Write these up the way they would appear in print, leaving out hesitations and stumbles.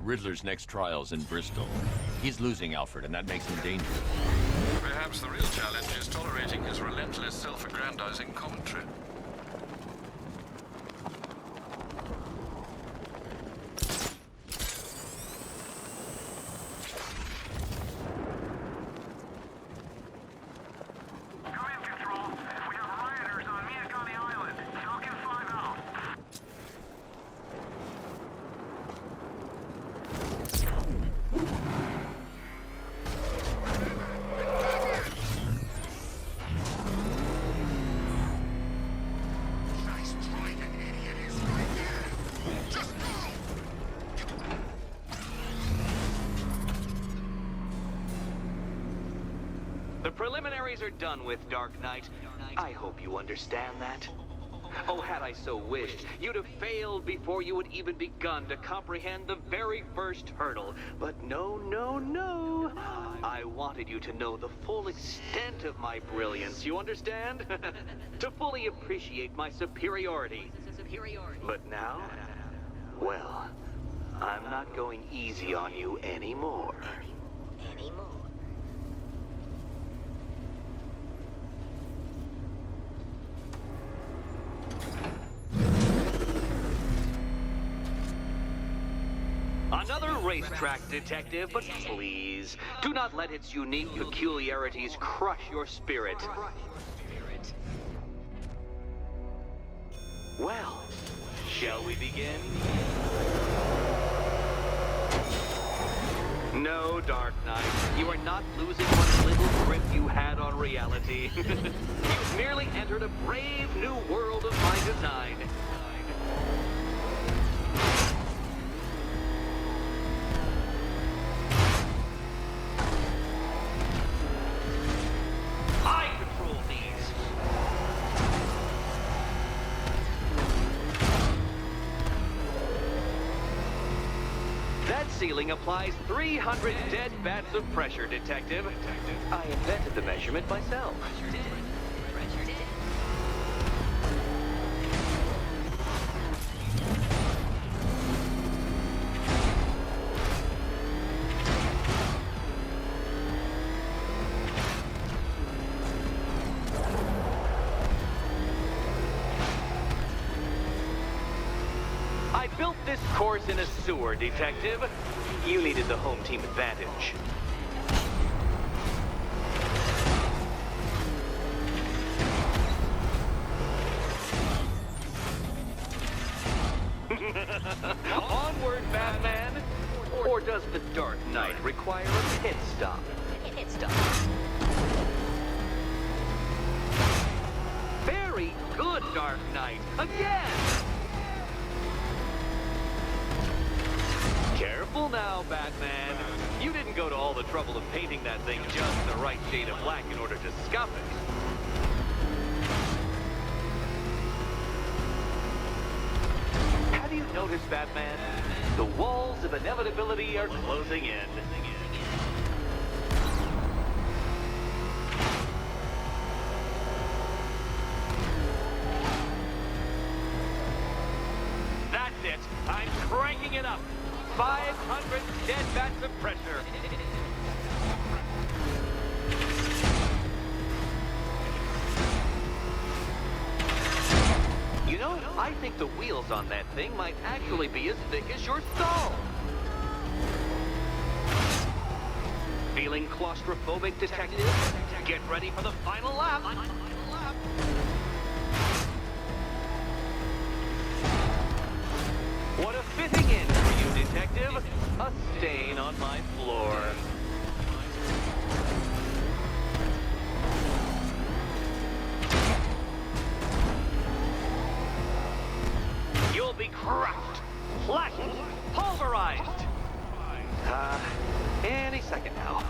Riddler's next trial's in Bristol. He's losing Alfred, and that makes him dangerous. Perhaps the real challenge is tolerating his relentless self-aggrandizing commentary. The preliminaries are done with, Dark Knight. I hope you understand that. Oh, had I so wished, you'd have failed before you had even begun to comprehend the very first hurdle. But no, no, no. I wanted you to know the full extent of my brilliance, you understand? To fully appreciate my superiority. But now, well, I'm not going easy on you anymore. Another racetrack, detective, but please, do not let its unique peculiarities crush your spirit. Well, shall we begin? No, Dark Knight, you are not losing what little grip you had on reality. You've merely entered a brave new world of my design. Ceiling applies 300 dead bats of pressure, detective. I invented the measurement myself. I built this course in a sewer, detective. You needed the home team advantage. Onward, Batman! Or does the Dark Knight require a pit stop? Very good, Dark Knight. Again! Careful now, Batman. You didn't go to all the trouble of painting that thing just the right shade of black in order to scuff it. Have you noticed, Batman? The walls of inevitability are closing in. That's it. I'm cranking it up. 500 dead bats of pressure. You know, I think the wheels on that thing might actually be as thick as your skull. Feeling claustrophobic, detective? Get ready for the final lap. What a fitting end for you, detective. A stain on my floor. You'll be crushed, flattened, pulverized. Any second now.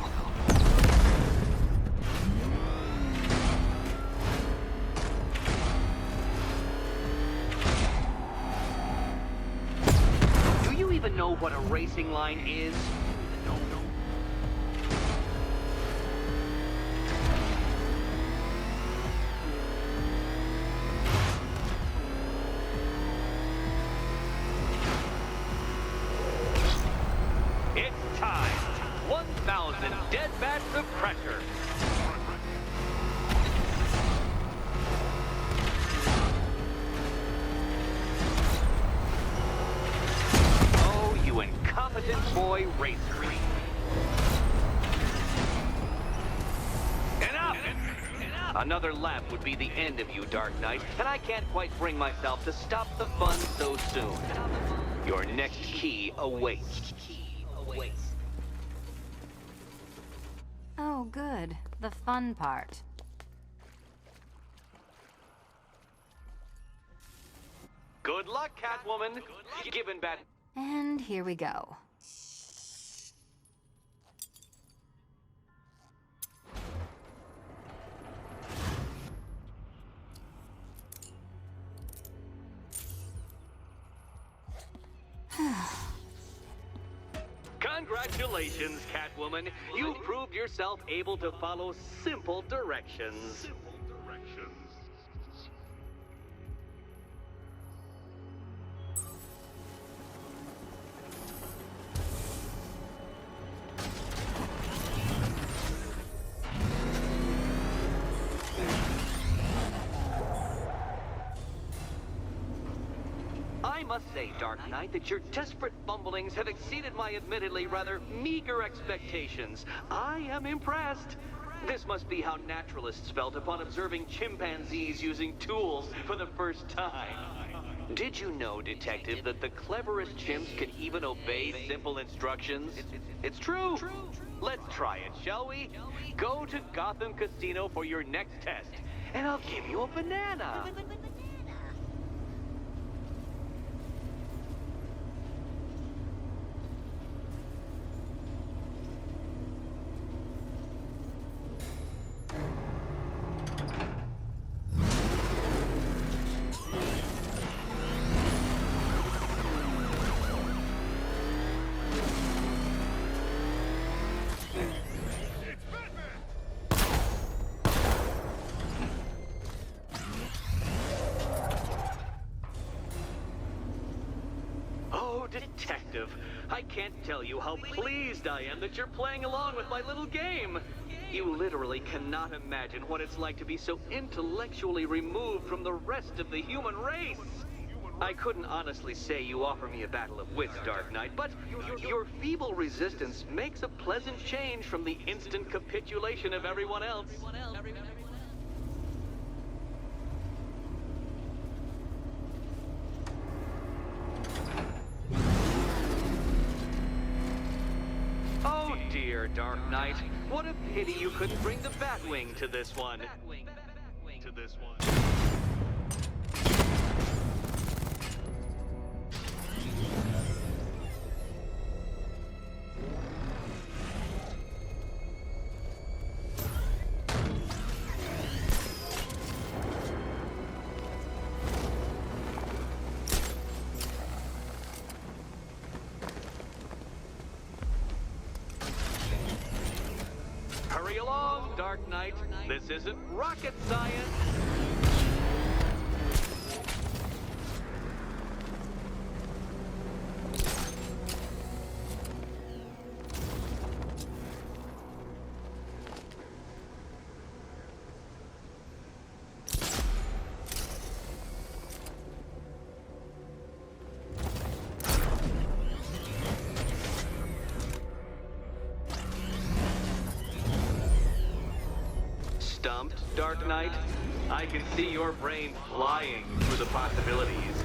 Even know what a racing line is? No. toy racer. Enough! Another lap would be the end of you, Dark Knight, and I can't quite bring myself to stop the fun so soon. Your next key awaits. Oh, good. The fun part. Good luck, Catwoman. Given bad... And here we go. Congratulations, Catwoman. You proved yourself able to follow simple directions. I must say, Dark Knight, that your desperate fumblings have exceeded my admittedly rather meager expectations. I am impressed. This must be how naturalists felt upon observing chimpanzees using tools for the first time. Did you know, Detective, that the cleverest chimps can even obey simple instructions? It's true. Let's try it, shall we? Go to Gotham Casino for your next test, and I'll give you a banana. Detective, I can't tell you how pleased I am that you're playing along with my little game. You literally cannot imagine what it's like to be so intellectually removed from the rest of the human race. I couldn't honestly say you offer me a battle of wits, Dark Knight, but your feeble resistance makes a pleasant change from the instant capitulation of everyone else. Oh dear, Dark Knight. What a pity you couldn't bring the Batwing to this one. Hurry along, Dark Knight. This isn't rocket science. Stumped, Dark Knight? I can see your brain flying through the possibilities.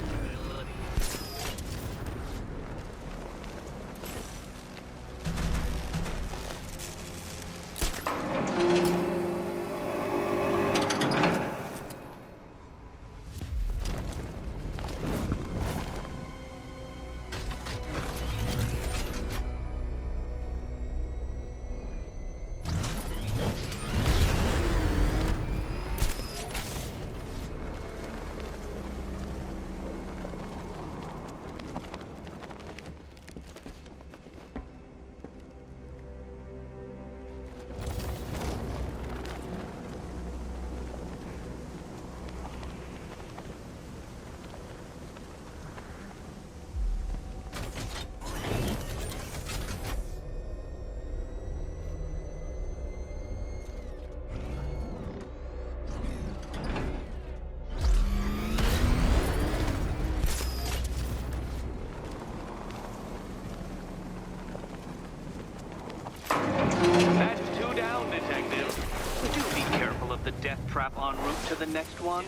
trap en route to the next one?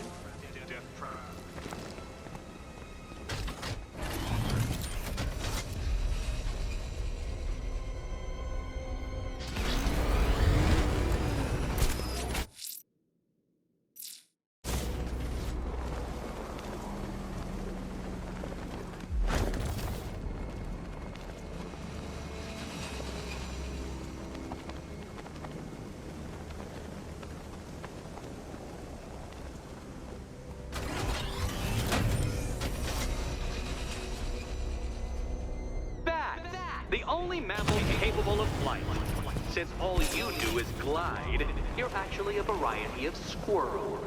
The only mammal capable of flight. Since all you do is glide, you're actually a variety of squirrel.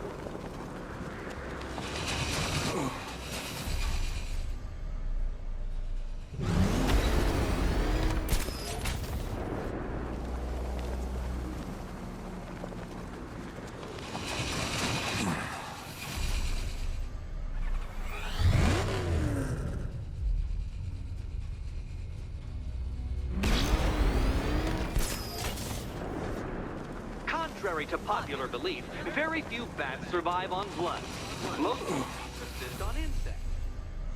Contrary to popular belief, very few bats survive on blood. Most subsist on insects.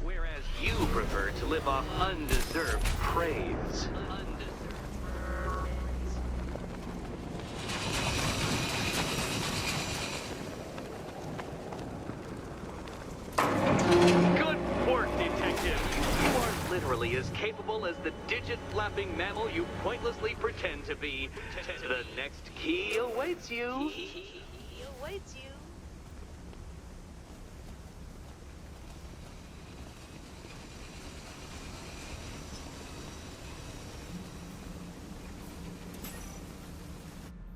Whereas you prefer to live off undeserved praise. Good work, detective. You are literally as capable as the digit-flapping mammal you pointlessly pretend to be. The next key awaits you.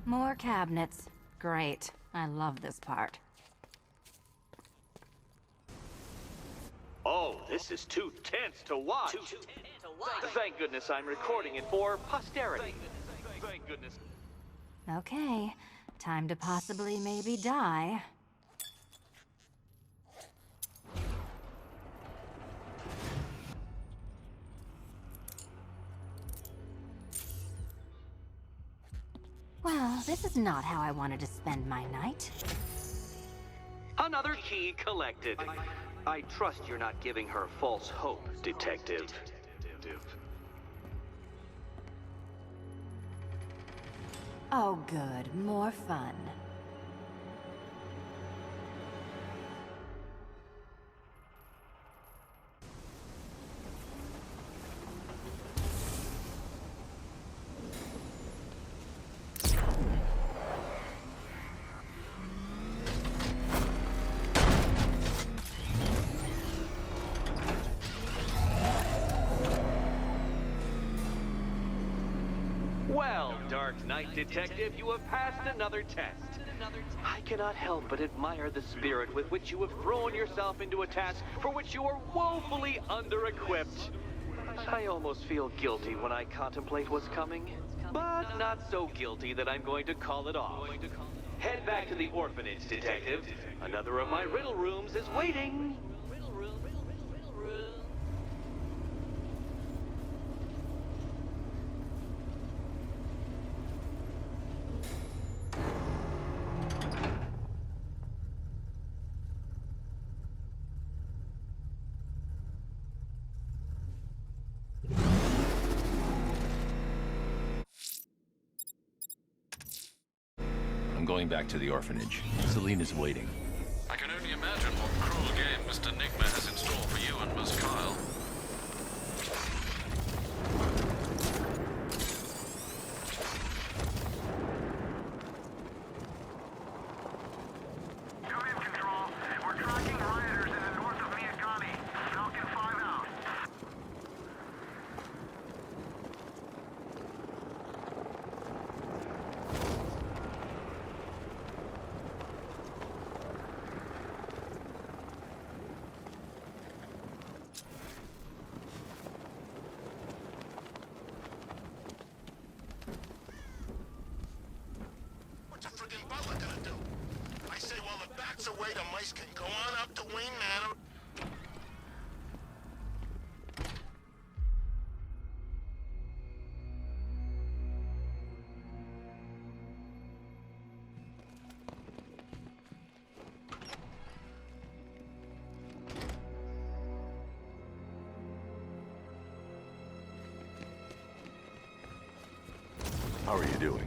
More cabinets. Great. I love this part. Oh, this is too tense to watch. Thank goodness I'm recording it for posterity. Thank goodness. Okay. Time to possibly maybe die. Well, this is not how I wanted to spend my night. Another key collected. I trust you're not giving her false hope, detective. Oh, good. More fun. Well, Dark Knight Detective, you have passed another test. I cannot help but admire the spirit with which you have thrown yourself into a task for which you are woefully under-equipped. I almost feel guilty when I contemplate what's coming, but not so guilty that I'm going to call it off. Head back to the orphanage, Detective. Another of my riddle rooms is waiting. I'm going back to the orphanage. Selena's waiting. I can only imagine what cruel game Mr. Nigma has in store for you and Miss Kyle. Come in, Control. We're tracking rioters in the north of Miyagani. Falcon 5 out. What's a friggin' butler gonna do? I say while the bat's away, the mice can go on up to Wayne Manor. How are you doing?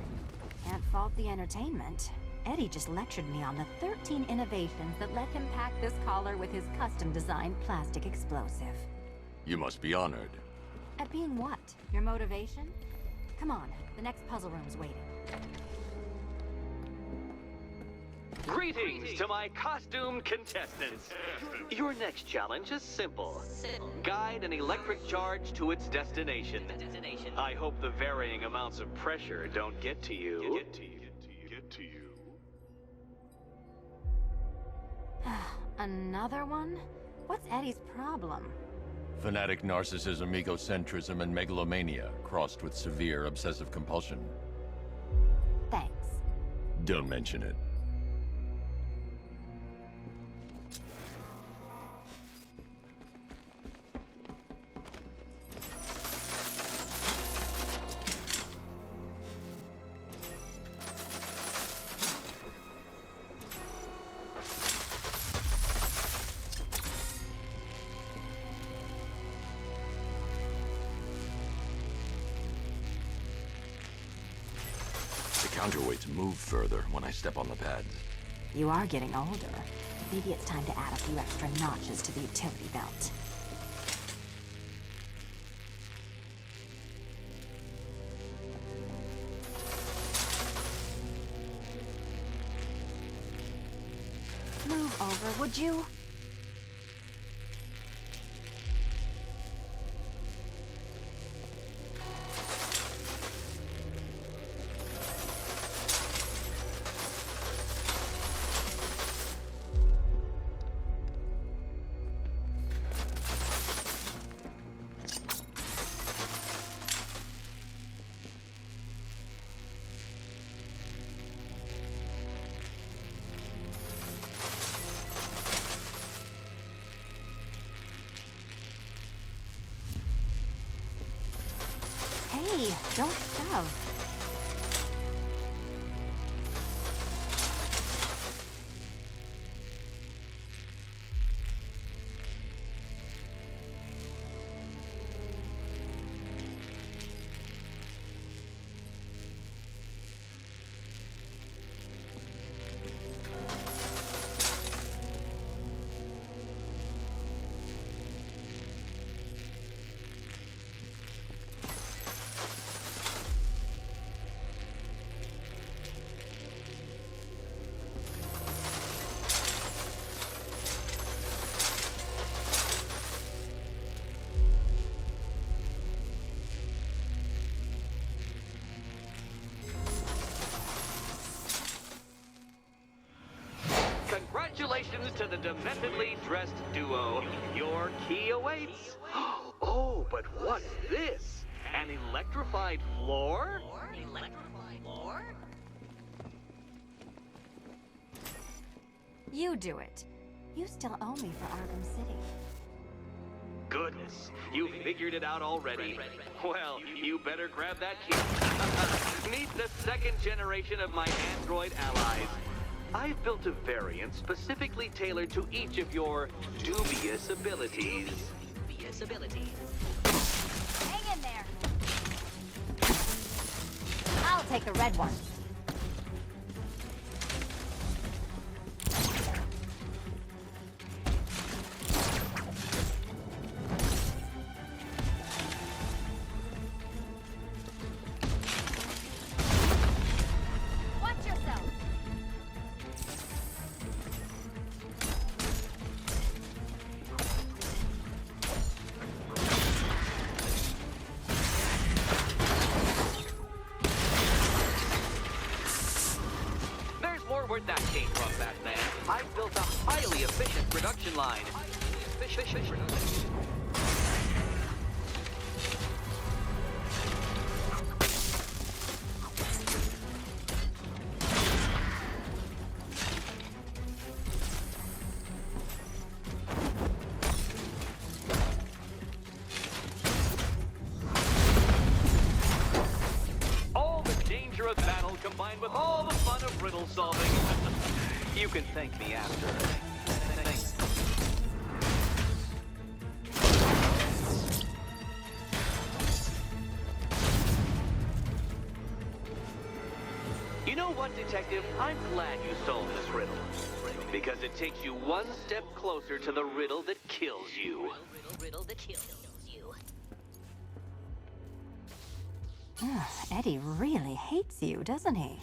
Can't fault the entertainment. Eddie just lectured me on the 13 innovations that let him pack this collar with his custom-designed plastic explosive. You must be honored. At being what? Your motivation? Come on, the next puzzle room's waiting. Greetings to my costumed contestants. Your next challenge is simple. Guide an electric charge to its destination. I hope the varying amounts of pressure don't get to you. Another one? What's Eddie's problem? Fanatic narcissism, egocentrism, and megalomania, crossed with severe obsessive compulsion. Thanks. Don't mention it. Counterweights move further when I step on the pads. You are getting older. Maybe it's time to add a few extra notches to the utility belt. Move over, would you? Hey, don't shove. Congratulations to the dementedly dressed duo. Your key awaits. Oh, but what's this? An electrified floor? You do it. You still owe me for Arkham City. Goodness, you figured it out already. Well, you better grab that key. Meet the second generation of my android allies. I've built a variant specifically tailored to each of your dubious abilities. Hang in there. I'll take the red one. Where'd that came from, Batman? I've built a highly efficient production line. All the danger of battle combined with all the fun of riddle solving. You can thank me after. Thanks. what, Detective? I'm glad you solved this riddle. Because it takes you one step closer to the riddle that kills you. Riddle that kills you. Eddie really hates you, doesn't he?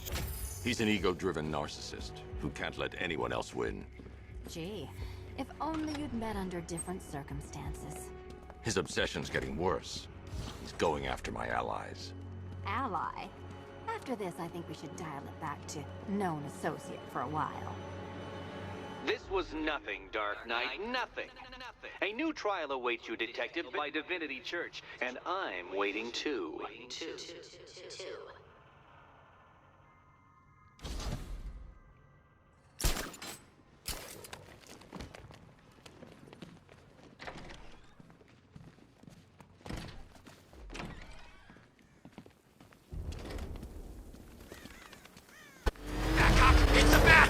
He's an ego-driven narcissist who can't let anyone else win. Gee, if only you'd met under different circumstances. His obsession's getting worse. He's going after my allies. Ally? After this, I think we should dial it back to known associate for a while. This was nothing, Dark Knight, nothing. A new trial awaits you, Detective, by Divinity Church, and I'm waiting too. It's a bat!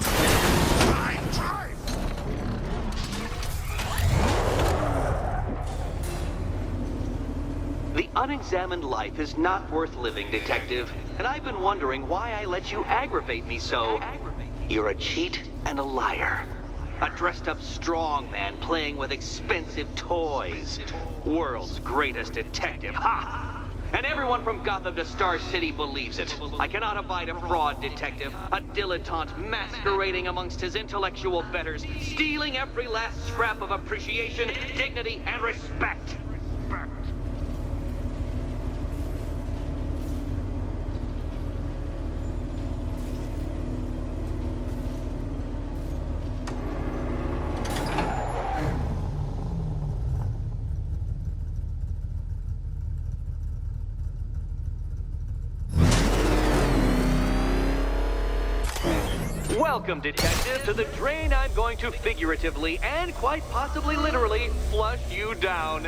Drive! The unexamined life is not worth living, Detective, and I've been wondering why I let you aggravate me so. You're a cheat and a liar. A dressed-up strongman playing with expensive toys. World's greatest detective, ha! And everyone from Gotham to Star City believes it. I cannot abide a fraud, Detective. A dilettante masquerading amongst his intellectual betters, stealing every last scrap of appreciation, dignity, and respect. Welcome, Detective, to the drain I'm going to figuratively and quite possibly literally flush you down.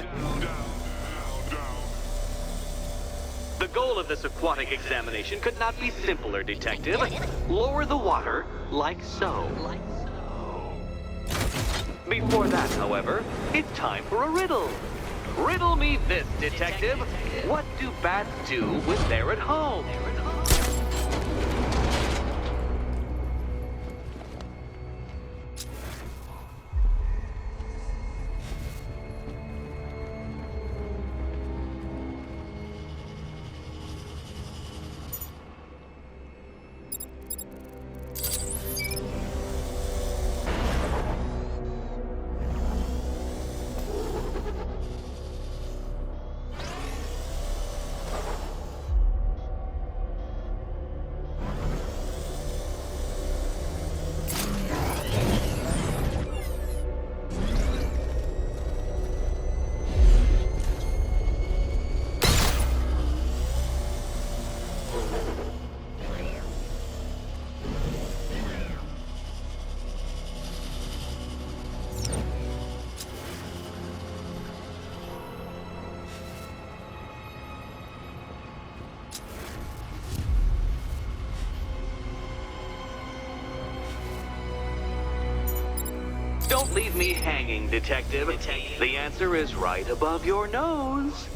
The goal of this aquatic examination could not be simpler, Detective. Lower the water like so. Before that, however, it's time for a riddle. Riddle me this, Detective. What do bats do when they're at home? Don't leave me hanging, Detective. The answer is right above your nose.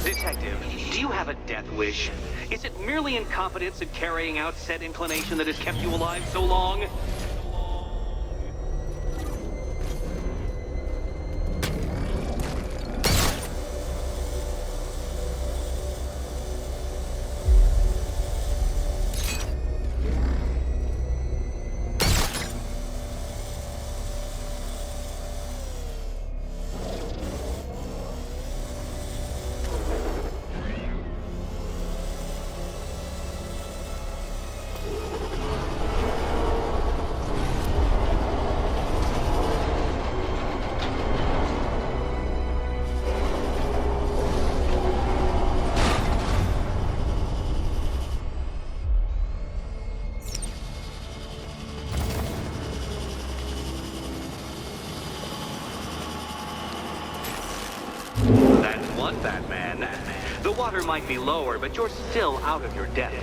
Detective, do you have a death wish? Is it merely incompetence in carrying out said inclination that has kept you alive so long? That's one Batman. The water might be lower, but you're still out of your depth.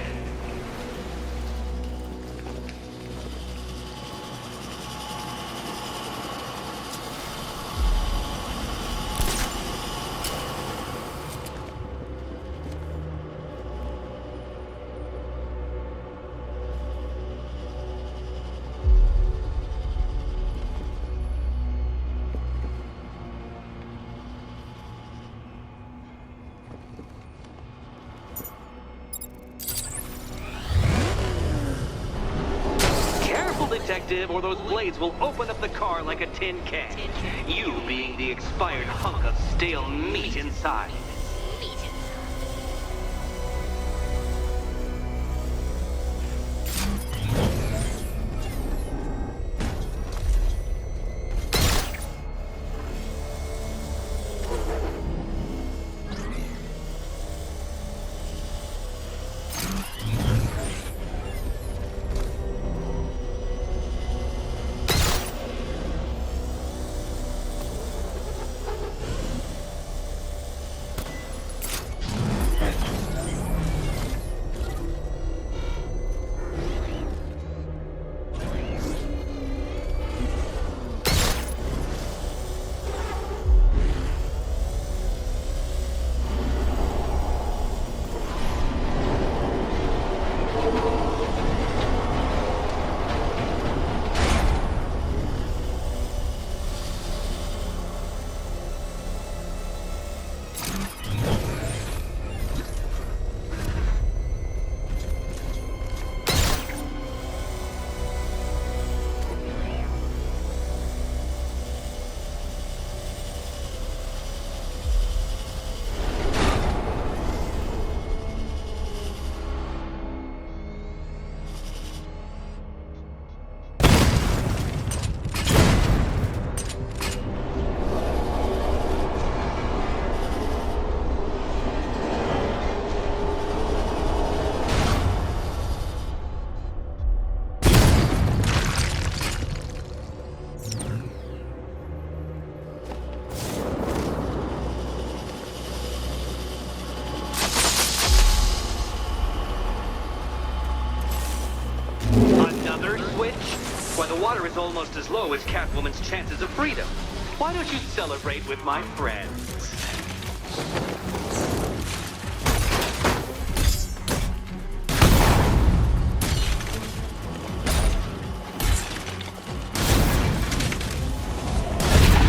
Detective, or those blades will open up the car like a tin can. You being the expired hunk of stale meat inside. Why, the water is almost as low as Catwoman's chances of freedom. Why don't you celebrate with my friends?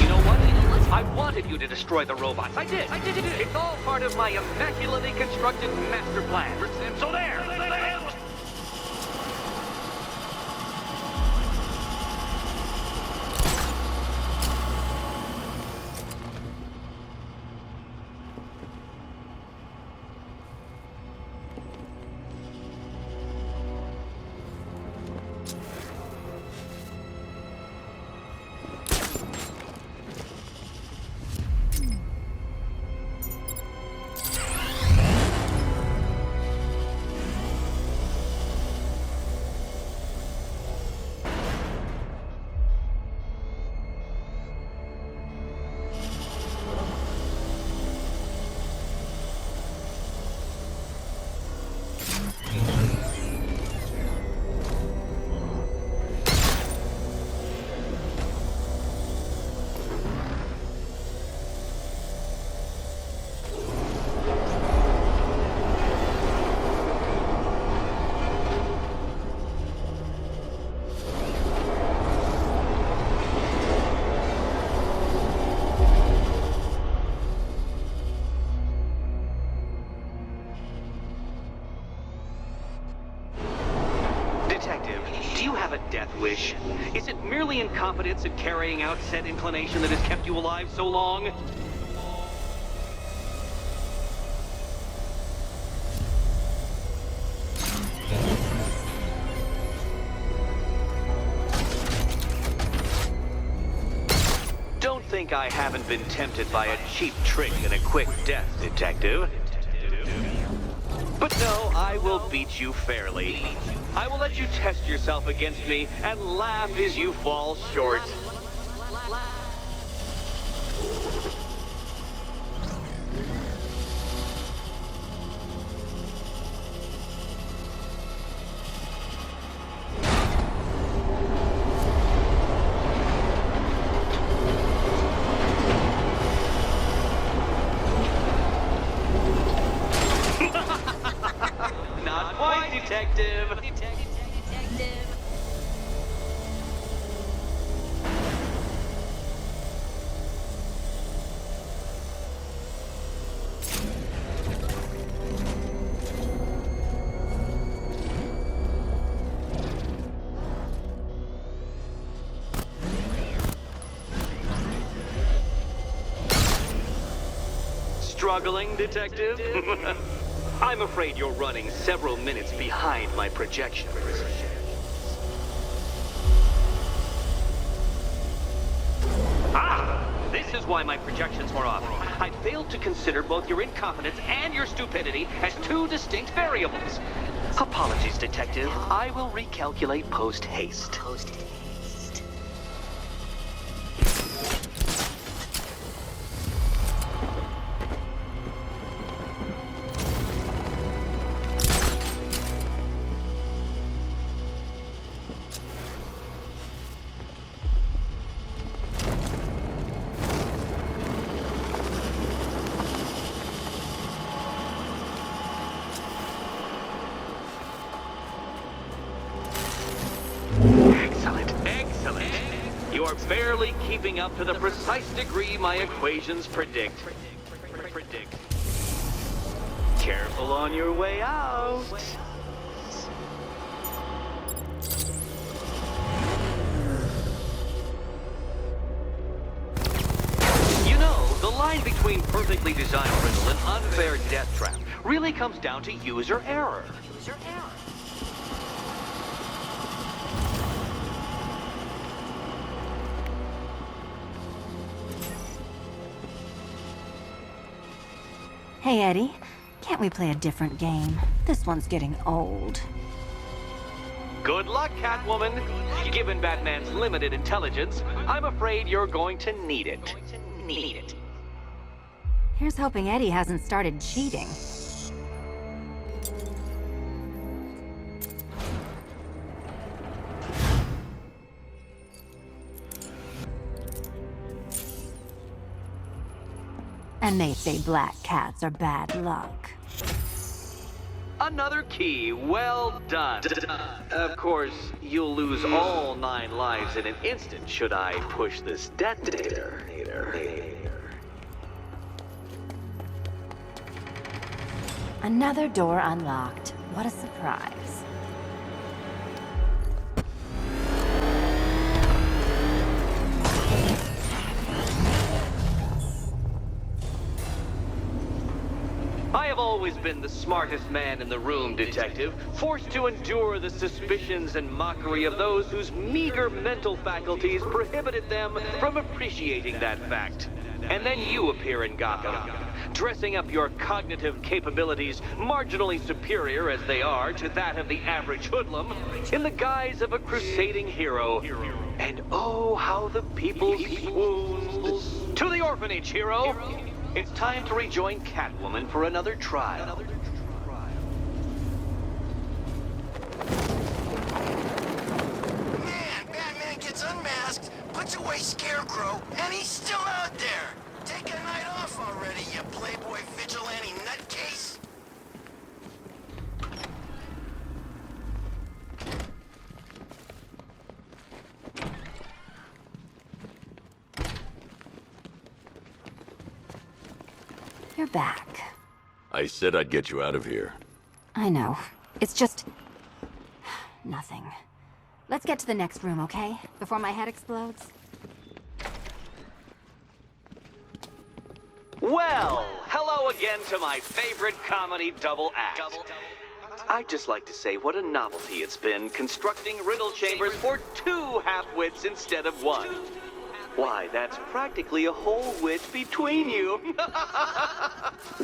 You know what? I wanted you to destroy the robots. I did. It's all part of my immaculately constructed master plan. So there. Do you have a death wish? Is it merely incompetence at carrying out said inclination that has kept you alive so long? Don't think I haven't been tempted by a cheap trick and a quick death, Detective. But no, I will beat you fairly. I will let you test yourself against me and laugh as you fall short. Not quite, Detective. Detective. struggling, Detective? I'm afraid you're running several minutes behind my projections. Ah! This is why my projections were off. I failed to consider both your incompetence and your stupidity as two distinct variables. Apologies, Detective. I will recalculate post-haste. You are barely keeping up to the precise degree my equations predict. Careful on your way out. You know, the line between perfectly designed riddle and unfair death trap really comes down to user error. Hey, Eddie. Can't we play a different game? This one's getting old. Good luck, Catwoman. Given Batman's limited intelligence, I'm afraid you're going to need it. Here's hoping Eddie hasn't started cheating. And they say black cats are bad luck. Another key, well done. Of course, you'll lose all 9 lives in an instant should I push this detonator. Another door unlocked. What a surprise. I have always been the smartest man in the room, Detective, forced to endure the suspicions and mockery of those whose meager mental faculties prohibited them from appreciating that fact. And then you appear in Gotham, dressing up your cognitive capabilities marginally superior as they are to that of the average hoodlum, in the guise of a crusading hero. And oh, how the people swooned. To the orphanage, hero! It's time to rejoin Catwoman for another trial. Man, Batman gets unmasked, puts away Scarecrow, and he's still out there! Take a night off already, you playboy vigilante nutcase! You're back. I said I'd get you out of here. I know. It's just... nothing. Let's get to the next room, okay? Before my head explodes. Well, hello again to my favorite comedy double act. I'd just like to say what a novelty it's been constructing riddle chambers for 2 half-wits instead of 1. Why, that's practically a whole wit between you.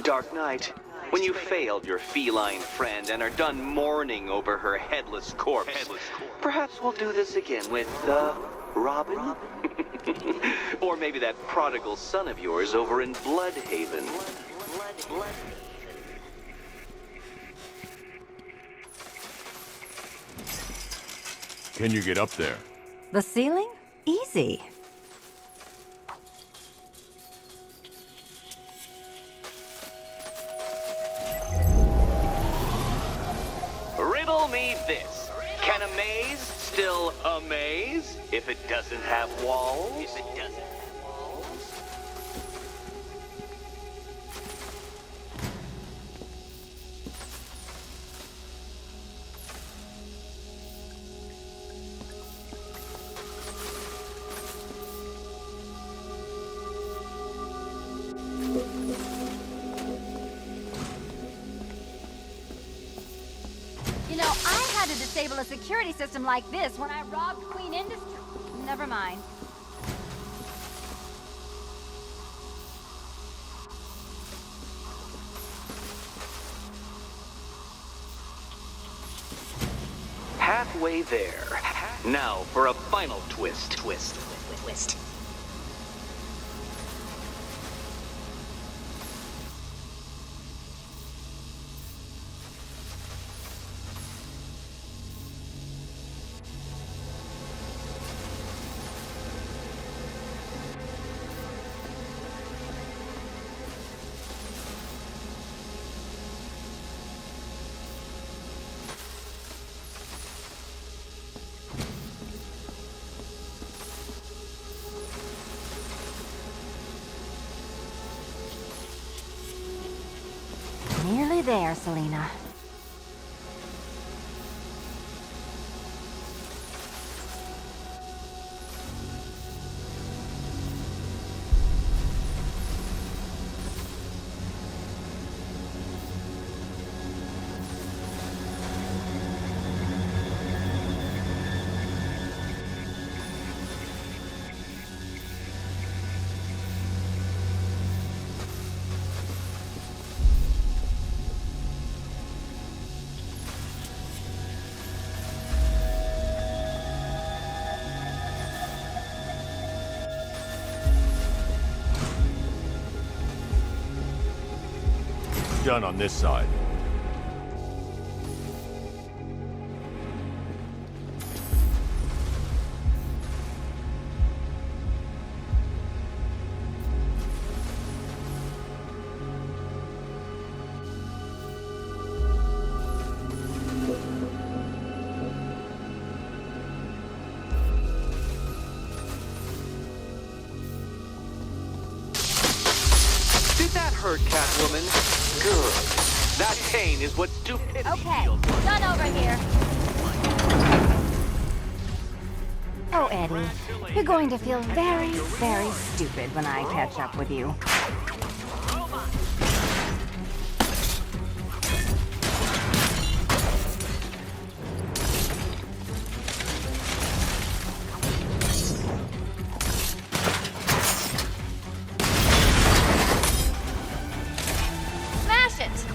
Dark Knight, when you failed your feline friend and are done mourning over her headless corpse, perhaps we'll do this again with, Robin? Or maybe that prodigal son of yours over in Bloodhaven. Can you get up there? The ceiling? Easy. Riddle me this. Can a maze still amaze if it doesn't have walls? disable a security system like this when I robbed Queen Industry. Never mind. Halfway there. Now for a final twist. Twist. Nearly there, Selena. Done on this side. Did that hurt, Catwoman? Good. That pain is what stupidity Okay, feels like. done over here. Oh, Eddie, you're going to feel very, very stupid when I catch up with you. Smash it!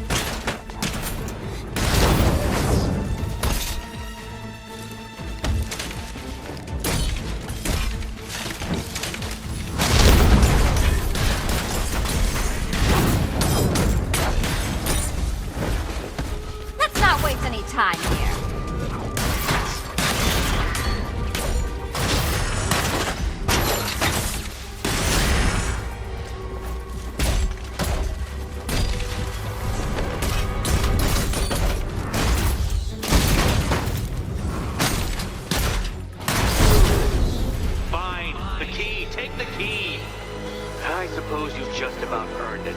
Let's not waste any time here. Fine. The key. Take the key. I suppose you've just about earned it.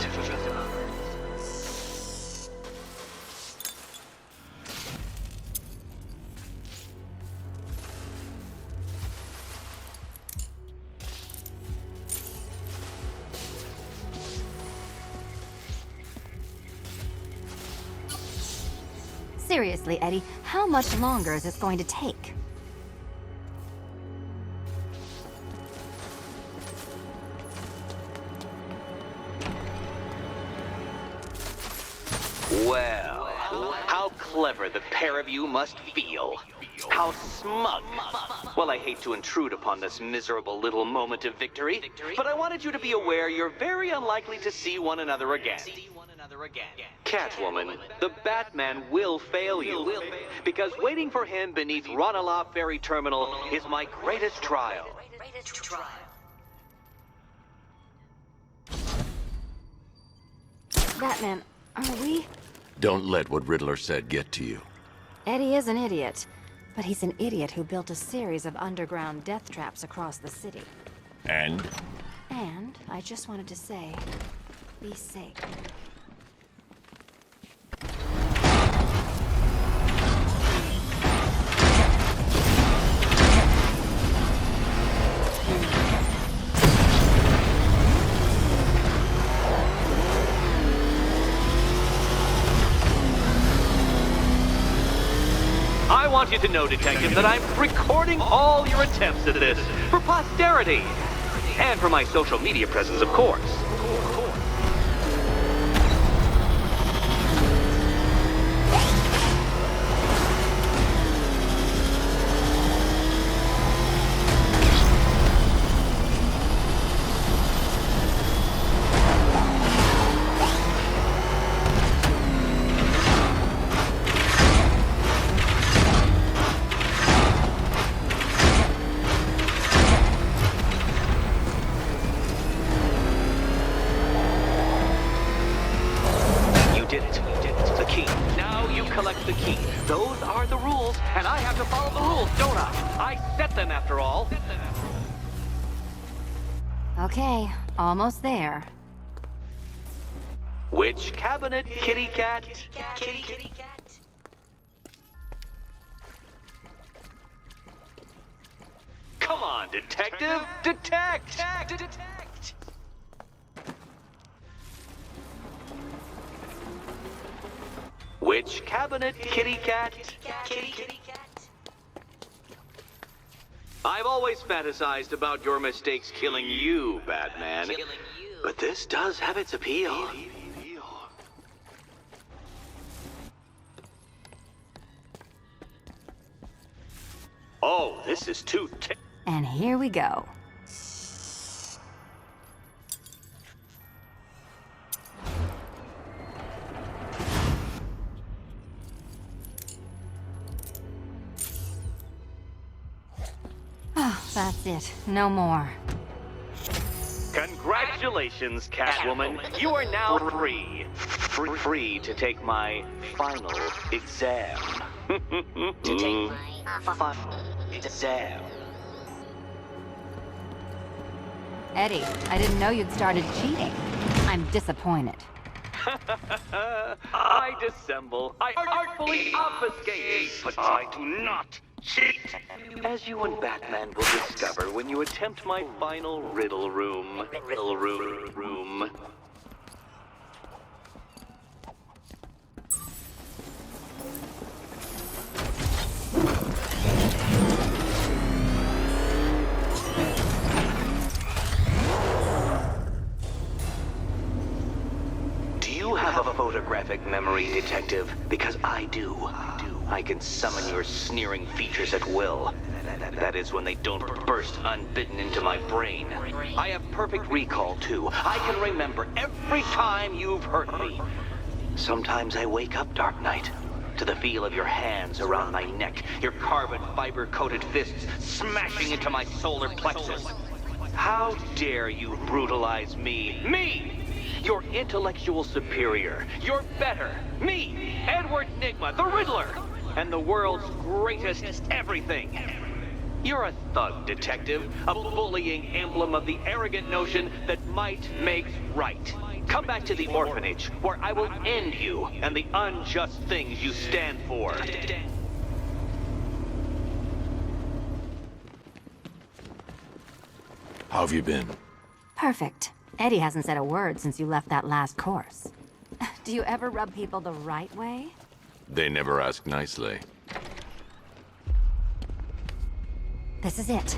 Seriously, Eddie, how much longer is this going to take? Well, how clever the pair of you must feel. How smug. Well, I hate to intrude upon this miserable little moment of victory, but I wanted you to be aware you're very unlikely to see one another again. Catwoman, the Batman will fail you, because waiting for him beneath Ranelagh Ferry Terminal is my greatest trial. Batman, are we? Don't let what Riddler said get to you. Eddie is an idiot, but he's an idiot who built a series of underground death traps across the city. And? And I just wanted to say, be safe. I want want you to know, Detective, that I'm recording all your attempts at this for posterity. And for my social media presence, of course. Okay, almost there. Which cabinet, kitty cat? Kitty cat. Come on, detective! Detect! Which cabinet, kitty cat? Kitty cat. I've always fantasized about your mistakes killing you, Batman. Killing you. But this does have its appeal. Oh, this is too And here we go. Oh, that's it. No more. Congratulations, Catwoman. You are now free. Free to take my final exam. To take my final exam. Eddie, I didn't know you'd started cheating. I'm disappointed. I dissemble. I artfully obfuscate. But I do not cheat. As you and Batman will discover when you attempt my final riddle room. Do you have a photographic memory, Detective? Because I do. I can summon your sneering features at will. That is when they don't burst unbidden into my brain. I have perfect recall, too. I can remember every time you've hurt me. Sometimes I wake up, Dark Knight, to the feel of your hands around my neck, your carbon fiber-coated fists smashing into my solar plexus. How dare you brutalize me? Me! Your intellectual superior. You're better. Me, Edward Nygma, the Riddler, and the world's greatest everything. You're a thug, Detective, a bullying emblem of the arrogant notion that might makes right. Come back to the orphanage, where I will end you and the unjust things you stand for. How have you been? Perfect. Eddie hasn't said a word since you left that last course. Do you ever rub people the right way? They never ask nicely. This is it.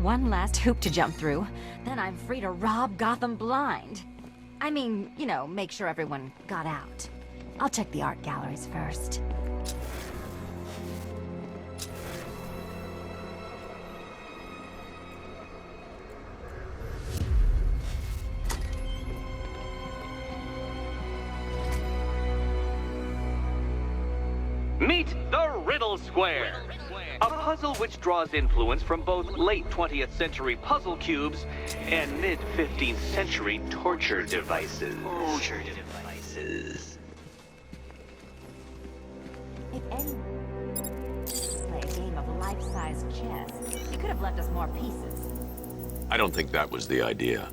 One last hoop to jump through, then I'm free to rob Gotham blind. I mean, you know, make sure everyone got out. I'll check the art galleries first. Meet the Riddle Square, a puzzle which draws influence from both late 20th century puzzle cubes and mid-15th century torture devices. If anyone play a game of life-size chess, he could have left us more pieces. I don't think that was the idea.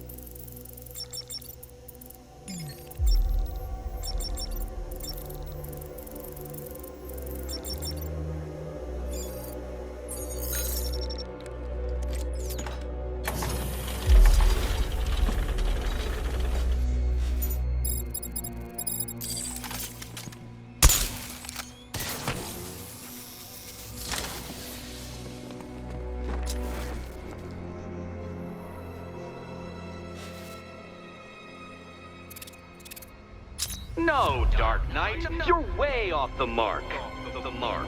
No, Dark Knight, you're way off the mark. The mark.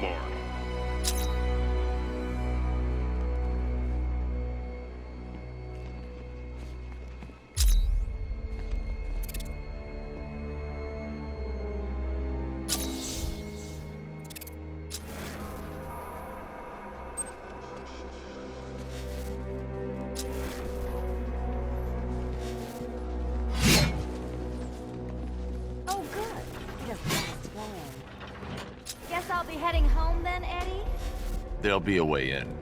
Oh, good. He doesn't want us to go in. Guess I'll be heading home then, Eddie? There'll be a way in.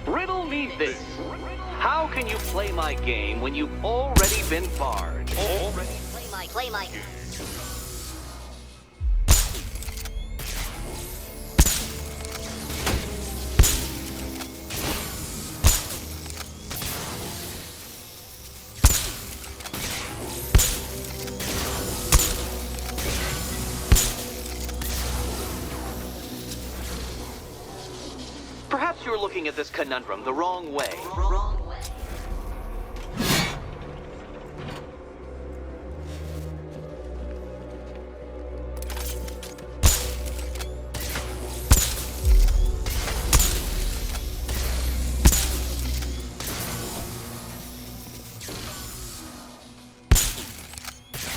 Riddle me this. How can you play my game when you've already been barred? Play my. Perhaps you're looking at this conundrum the wrong way. Wrong way.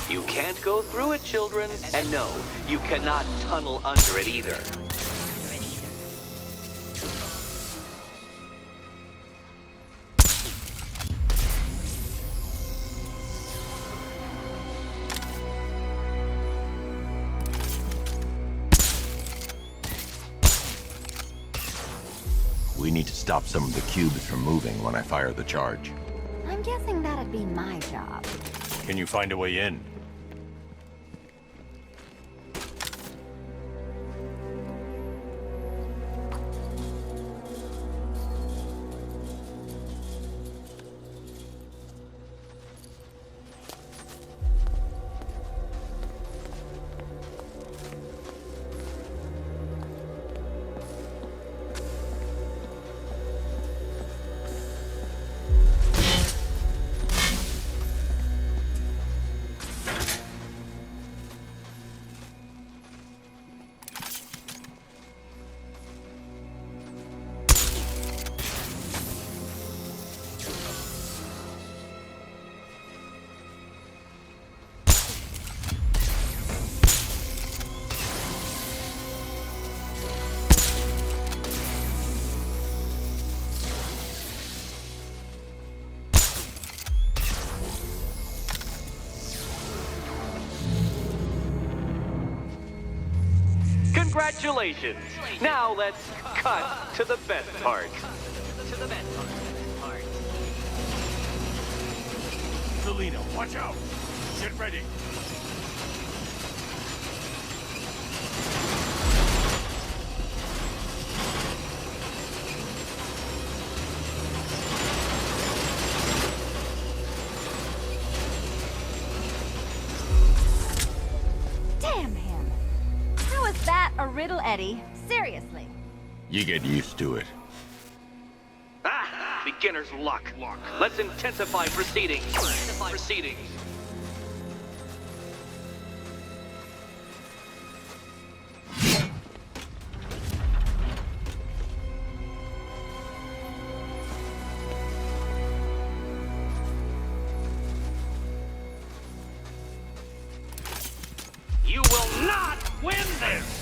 You can't go through it, children. And no, you cannot tunnel under it either. We need to stop some of the cubes from moving when I fire the charge. I'm guessing that'd be my job. Can you find a way in? Congratulations! Now let's cut to the best part. Selena, watch out! Get ready! Damn him! How is that a riddle, Eddie? Seriously. You get used to it. Ah! Beginner's luck. Let's intensify proceedings. You will not win this!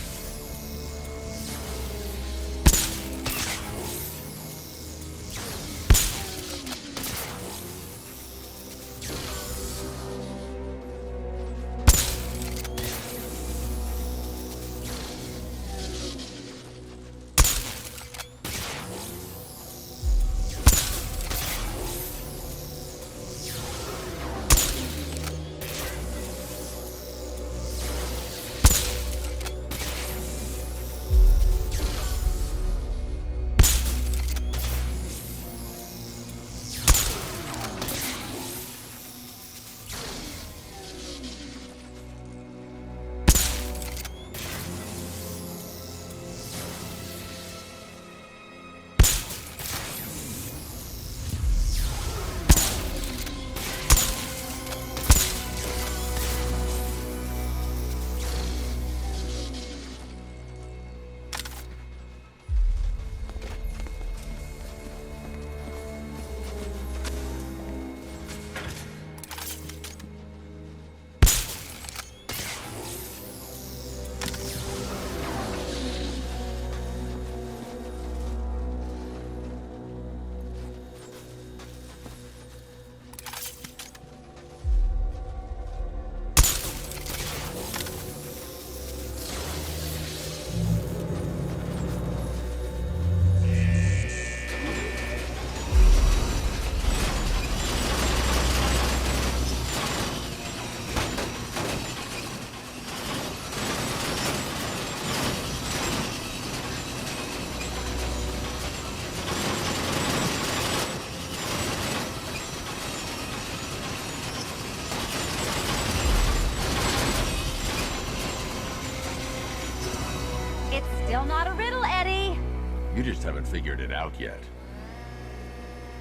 You just haven't figured it out yet.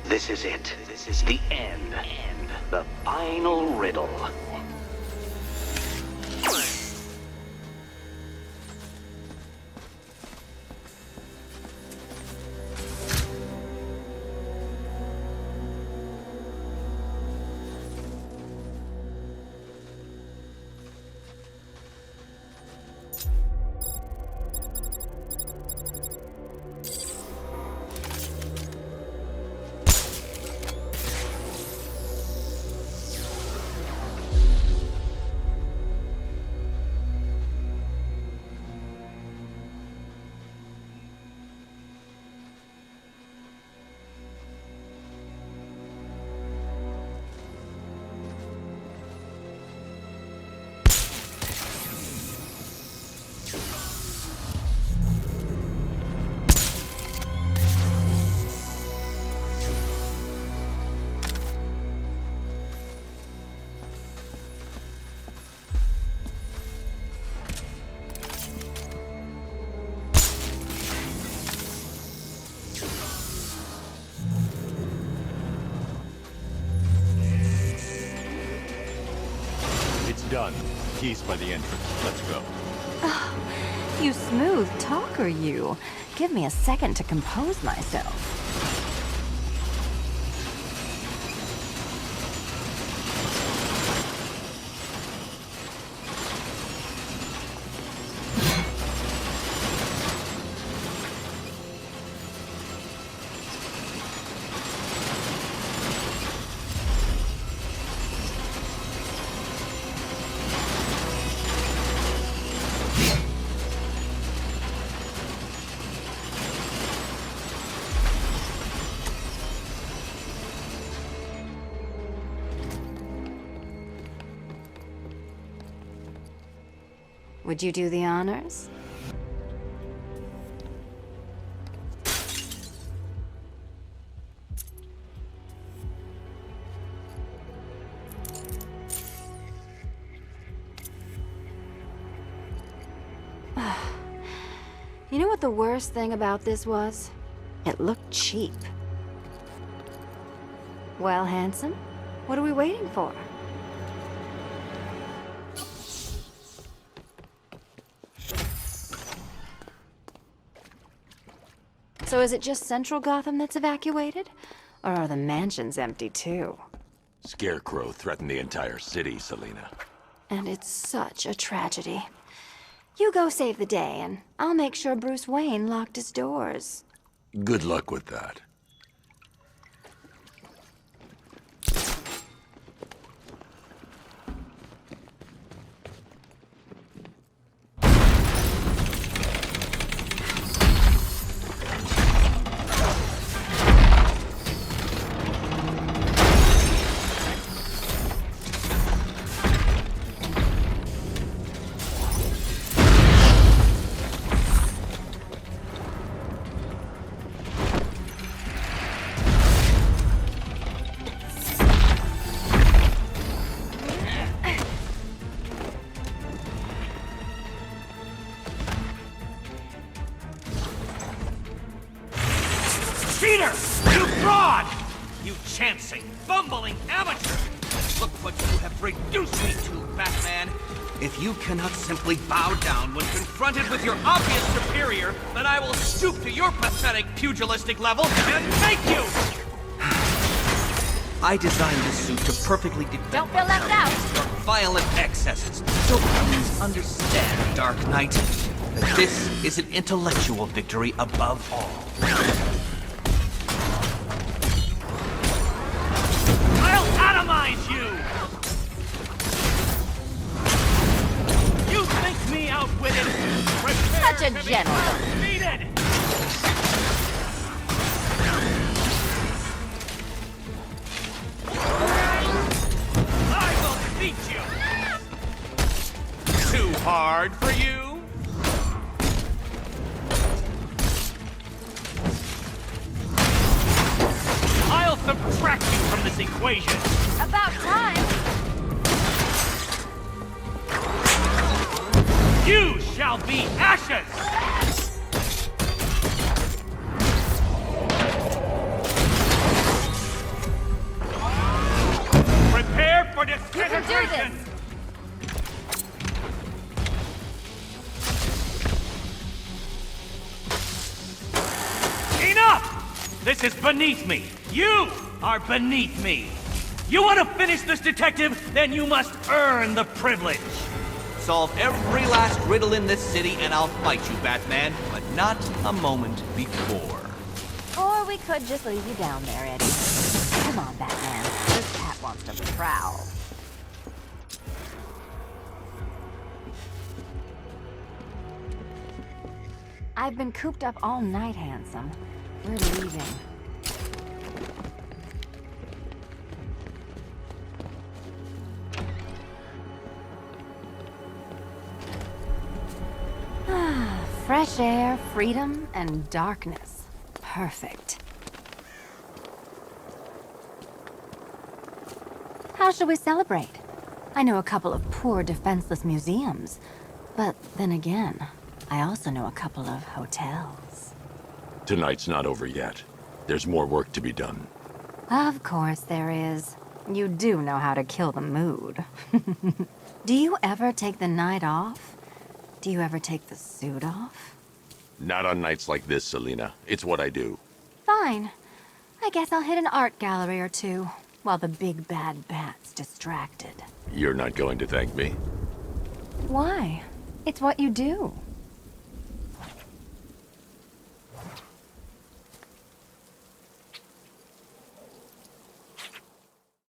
This is it. This is the end. The final riddle. Done. Keys by the entrance. Let's go. You smooth talker, you. Give me a second to compose myself. Would you do the honors? You know what the worst thing about this was? It looked cheap. Well, handsome, what are we waiting for? So is it just Central Gotham that's evacuated? Or are the mansions empty too? Scarecrow threatened the entire city, Selina. And it's such a tragedy. You go save the day, and I'll make sure Bruce Wayne locked his doors. Good luck with that. Cheater! You fraud! You chancing, fumbling amateur! Look what you have reduced me to, Batman! If you cannot simply bow down when confronted with your obvious superior, then I will stoop to your pathetic pugilistic level and make you! I designed this suit to perfectly defend Don't feel left out! your violent excesses. So please understand, Dark Knight, that this is an intellectual victory above all. I'll atomize you! You think me outwitted? Prepare Such a to be gentleman. defeated! I will beat you! Too hard for you? I'll subtract you from this equation! About time! You shall be ashes! You can do this! Enough! This is beneath me. You are beneath me. You want to finish this, detective? Then you must earn the privilege. Solve every last riddle in this city and I'll fight you, Batman, but not a moment before. Or we could just leave you down there, Eddie. Come on, Batman. This cat wants to prowl. I've been cooped up all night, handsome. We're leaving. Fresh air, freedom, and darkness. Perfect. How shall we celebrate? I know a couple of poor, defenseless museums. But then again, I also know a couple of hotels. Tonight's not over yet. There's more work to be done. Of course there is. You do know how to kill the mood. Do you ever take the night off? Do you ever take the suit off? Not on nights like this, Selina. It's what I do. Fine. I guess I'll hit an art gallery or two, while the big bad bat's distracted. You're not going to thank me. Why? It's what you do.